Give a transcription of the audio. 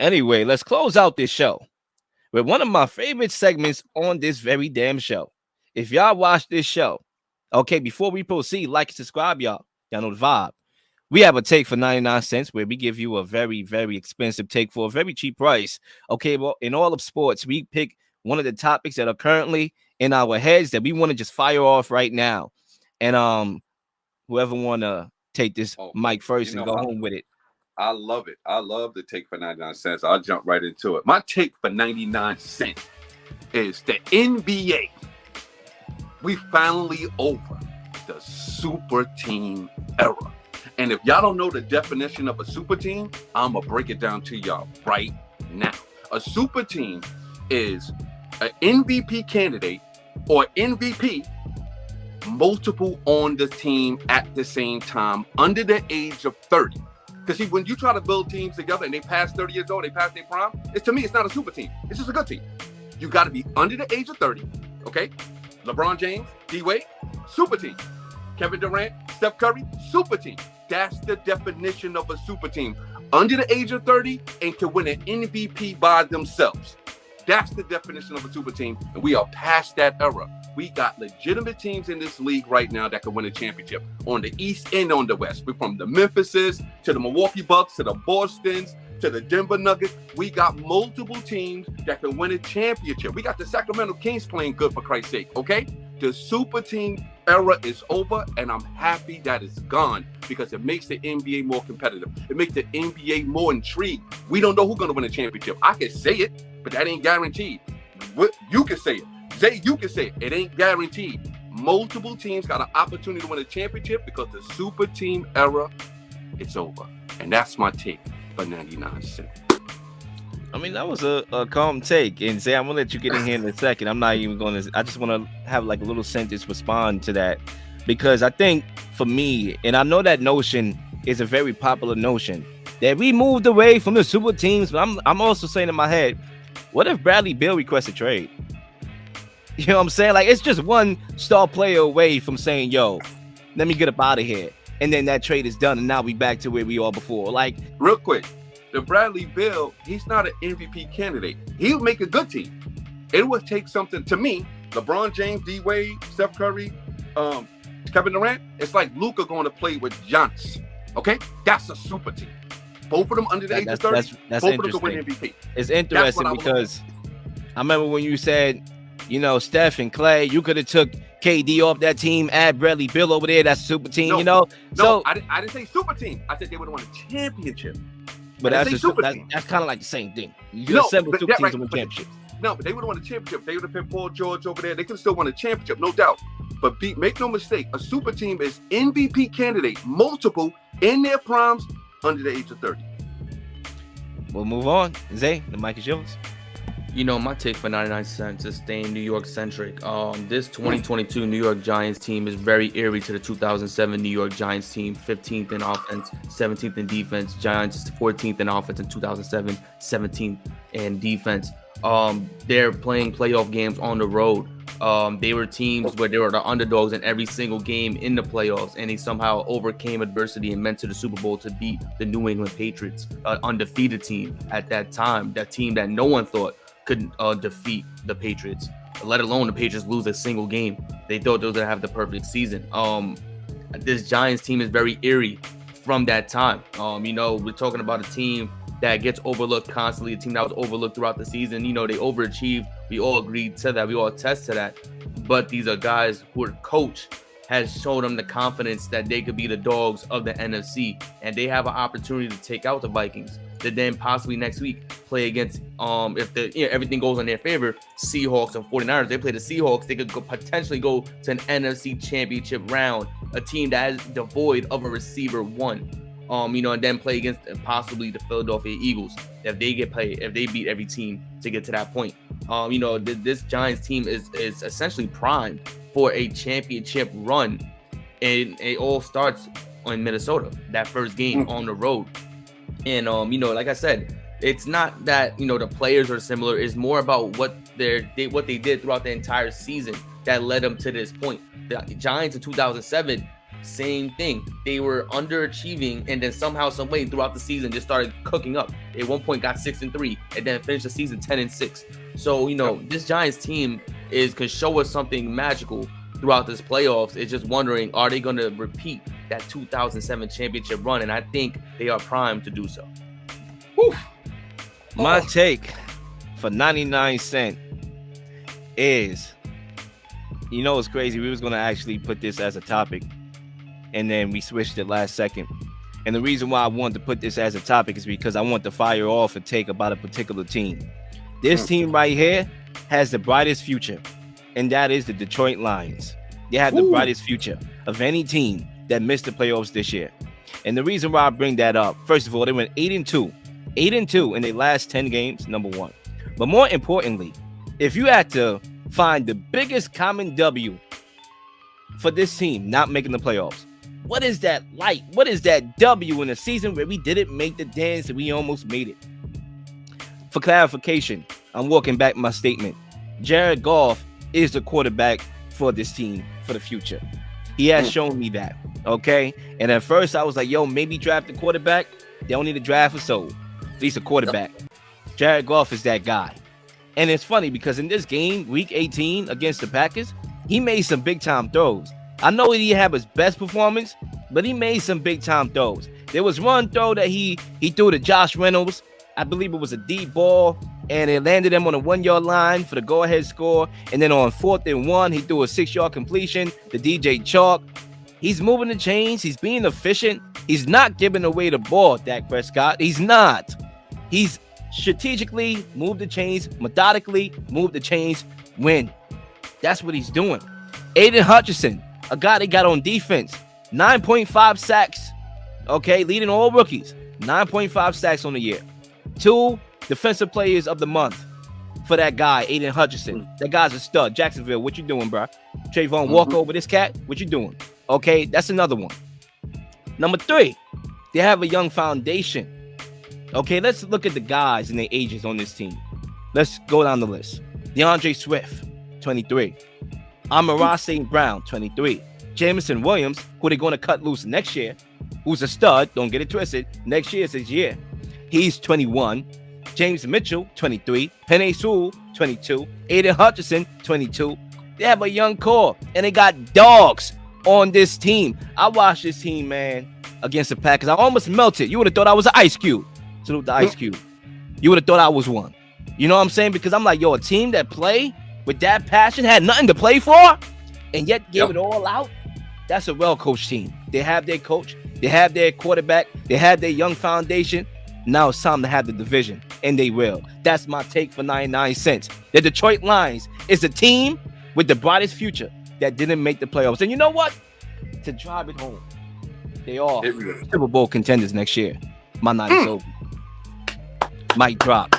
Anyway, let's close out this show with one of my favorite segments on this very damn show. If y'all watch this show, okay, before we proceed, like and subscribe, y'all. Y'all know the vibe. We have a take for 99 cents where we give you a very, very expensive take for a very cheap price. Okay, well, in all of sports, we pick one of the topics that are currently in our heads that we want to just fire off right now. And whoever want to take this Oh, mic first you and know, go home with it. I love it. I love the take for 99 cents. I'll jump right into it. My take for 99 cents is the NBA. We finally over the super team era. And if y'all don't know the definition of a super team, I'm going to break it down to y'all right now. A super team is an MVP candidate or MVP, multiple on the team at the same time under the age of 30. Because see, when you try to build teams together and they pass 30 years old, they pass their prime, to me, it's not a super team. It's just a good team. You got to be under the age of 30, okay? LeBron James, D-Wade, super team. Kevin Durant, Steph Curry, super team. That's the definition of a super team. Under the age of 30 and can win an MVP by themselves. That's the definition of a super team, and we are past that era. We got legitimate teams in this league right now that can win a championship on the East and on the West. We're from the Memphises to the Milwaukee Bucks to the Bostons to the Denver Nuggets. We got multiple teams that can win a championship. We got the Sacramento Kings playing good, for Christ's sake, okay? The super team era is over, and I'm happy that it's gone because it makes the NBA more competitive. It makes the NBA more intrigued. We don't know who's going to win a championship. I can say it, but that ain't guaranteed. You can say it. Zay, you can say it. It ain't guaranteed. Multiple teams got an opportunity to win a championship because the super team era is over. And that's my take for 99 cents. I mean, that was a calm take. And Zay, I'm going to let you get in here in a second. I'm not even going to, I just want to have like a little sentence respond to that. Because I think for me, and I know that notion is a very popular notion, that we moved away from the super teams. But I'm also saying in my head, what if Bradley Beal requests a trade? You know what I'm saying? Like, it's just one star player away from saying, yo, let me get up out of here. And then that trade is done, and now we back to where we are before. Like, real quick, the Bradley Beal, he's not an MVP candidate. He'll make a good team. It would take something, to me, LeBron James, D-Wade, Steph Curry, Kevin Durant, it's like Luka going to play with Giannis. Okay? That's a super team. Both of them under the age of 30, that's both of them can win MVP. It's interesting because I remember when you said, you know, Steph and Clay, you could have took KD off that team, add Bradley Beal over there. That's a super team, you know? No, I didn't say super team. I said they would have won a championship. But that's kind of like the same thing. You could assemble super teams to win championships. No, but they would have won a championship. They would have picked Paul George over there. They could have still won a championship, no doubt. But make no mistake, a super team is MVP candidate, multiple in their primes under the age of 30. We'll move on. Zay, the mic is yours. You know, my take for 99 cents is staying New York centric. This 2022 New York Giants team is very eerie to the 2007 New York Giants team. 15th in offense, 17th in defense. Giants 14th in offense in 2007, 17th in defense. They're playing playoff games on the road. They were teams where they were the underdogs in every single game in the playoffs, and they somehow overcame adversity and went to the Super Bowl to beat the New England Patriots, undefeated team at that time, that team that no one thought could defeat the Patriots, let alone the Patriots lose a single game. They thought they were going to have the perfect season. This Giants team is very eerie from that time. You know, we're talking about a team that gets overlooked constantly, a team that was overlooked throughout the season. You know, they overachieved. We all agreed to that. We all attest to that. But these are guys who are coached, has shown them the confidence that they could be the dogs of the NFC, and they have an opportunity to take out the Vikings. To then possibly next week play against, if everything goes in their favor, Seahawks and 49ers. They play the Seahawks. They could potentially go to an NFC championship round, a team that is devoid of a receiver one. You know, and then play against possibly the Philadelphia Eagles if they beat every team to get to that point. You know, this Giants team is essentially primed for a championship run, and it all starts in Minnesota, that first game on the road. And you know, like I said, it's not that, you know, the players are similar. It's more about what they did throughout the entire season that led them to this point. The Giants in 2007 same thing. They were underachieving, and then somehow, some way, throughout the season, just started cooking up. At one point, got 6-3, and then finished the season 10-6. So this Giants team can show us something magical throughout this playoffs. It's just wondering, are they going to repeat that 2007 championship run? And I think they are primed to do so. Whew. My take for 99 cent is, it's crazy. We was going to actually put this as a topic, and then we switched it last second. And the reason why I wanted to put this as a topic is because I want to fire off a take about a particular team. This team right here has the brightest future, and that is the Detroit Lions. They have the brightest future of any team that missed the playoffs this year. And the reason why I bring that up, first of all, they went 8-2 in their last 10 games, number one. But more importantly, if you had to find the biggest common W for this team not making the playoffs, what is that like? What is that W in a season where we didn't make the dance and we almost made it? For clarification, I'm walking back my statement. Jared Goff is the quarterback for this team for the future. He has shown me that, okay? And at first I was like, maybe draft a quarterback. They don't need to draft a soul. At least a quarterback. Jared Goff is that guy. And it's funny because in this game, week 18 against the Packers, he made some big-time throws. I know he didn't have his best performance, but he made some big-time throws. There was one throw that he threw to Josh Reynolds. I believe it was a deep ball, and it landed him on the 1-yard line for the go-ahead score. And then on 4th and 1, he threw a 6-yard completion to DJ Chalk. He's moving the chains. He's being efficient. He's not giving away the ball, Dak Prescott. He's not. He's strategically moved the chains, methodically moved the chains, win. That's what he's doing. Aiden Hutchinson, a guy they got on defense, 9.5 sacks, okay, leading all rookies, 9.5 sacks on the year. 2 defensive players of the month for that guy, Aiden Hutchinson. That guy's a stud. Jacksonville, what you doing, bro? Trayvon walk over this cat, what you doing? Okay, that's another one. Number 3, they have a young foundation. Okay, let's look at the guys and their ages on this team. Let's go down the list. DeAndre Swift, 23. Amon-Ra St. Brown, 23. Jameson Williams, who they're going to cut loose next year, who's a stud, don't get it twisted. Next year is his year. He's 21. James Mitchell, 23. Penei Sewell, 22. Aiden Hutchinson, 22. They have a young core, and they got dogs on this team. I watched this team, man, against the Packers. I almost melted. You would have thought I was an Ice Cube. Salute the Ice Cube. You would have thought I was one. You know what I'm saying? Because I'm like, a team that play with that passion, had nothing to play for, and yet gave it all out. That's a well-coached team. They have their coach. They have their quarterback. They have their young foundation. Now it's time to have the division, and they will. That's my take for 99 cents. The Detroit Lions is a team with the brightest future that didn't make the playoffs. And you know what? To drive it home, they are Super Bowl contenders next year. My night is over. Mic drop.